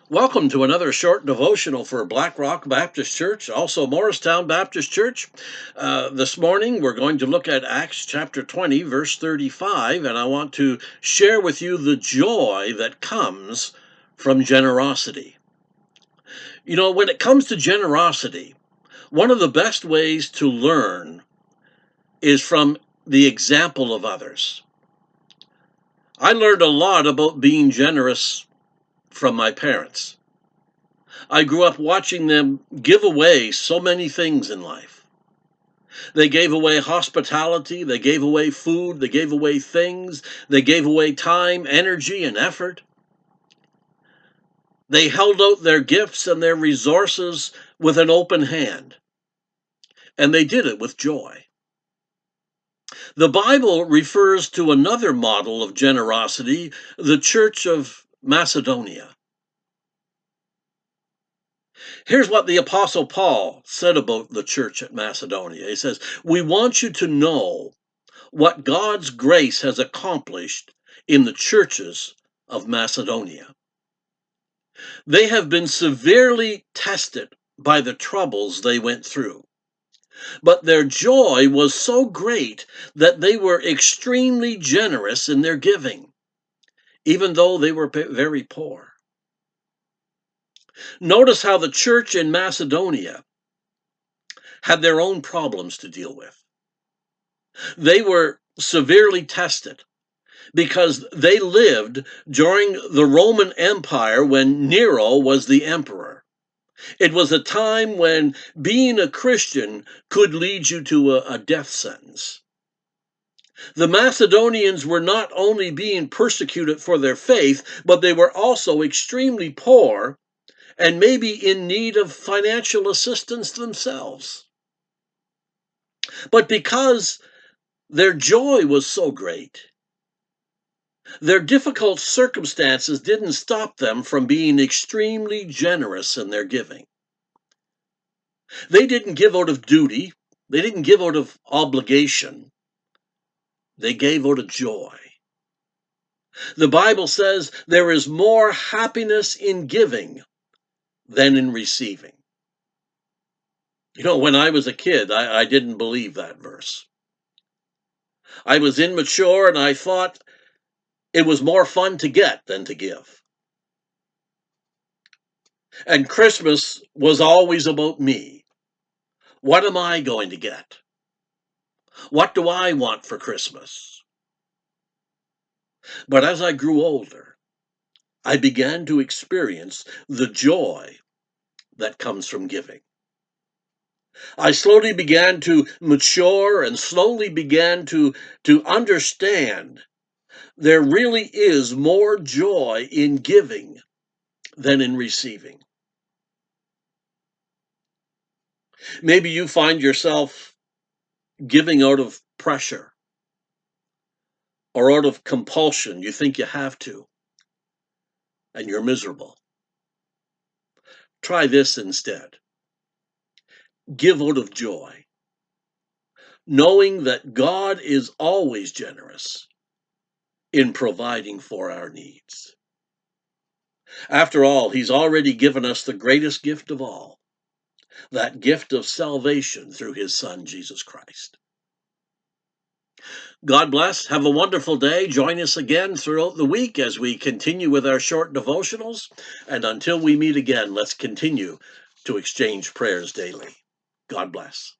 Welcome to another short devotional for Black Rock Baptist Church, also Morristown Baptist Church. This morning we're going to look at Acts chapter 20, verse 35, and I want to share with you the joy that comes from generosity. You know, when it comes to generosity, one of the best ways to learn is from the example of others. I learned a lot about being generous from my parents. I grew up watching them give away so many things in life. They gave away hospitality, they gave away food, they gave away things, they gave away time, energy, and effort. They held out their gifts and their resources with an open hand, and they did it with joy. The Bible refers to another model of generosity, the Church of Macedonia. Here's what the Apostle Paul said about the church at Macedonia. He says, "We want you to know what God's grace has accomplished in the churches of Macedonia. They have been severely tested by the troubles they went through, but their joy was so great that they were extremely generous in their giving, even though they were very poor." Notice how the church in Macedonia had their own problems to deal with. They were severely tested because they lived during the Roman Empire when Nero was the emperor. It was a time when being a Christian could lead you to a death sentence. The Macedonians were not only being persecuted for their faith, but they were also extremely poor and maybe in need of financial assistance themselves. But because their joy was so great, their difficult circumstances didn't stop them from being extremely generous in their giving. They didn't give out of duty. They didn't give out of obligation. They gave out of joy. The Bible says there is more happiness in giving than in receiving. You know, when I was a kid, I didn't believe that verse. I was immature and I thought it was more fun to get than to give. And Christmas was always about me. What am I going to get? What do I want for Christmas? But as I grew older, I began to experience the joy that comes from giving. I slowly began to mature and slowly began to understand there really is more joy in giving than in receiving. Maybe you find yourself giving out of pressure or out of compulsion. You think you have to, and you're miserable. Try this instead. Give out of joy, knowing that God is always generous in providing for our needs. After all, He's already given us the greatest gift of all, that gift of salvation through His Son, Jesus Christ. God bless. Have a wonderful day. Join us again throughout the week as we continue with our short devotionals. And until we meet again, let's continue to exchange prayers daily. God bless.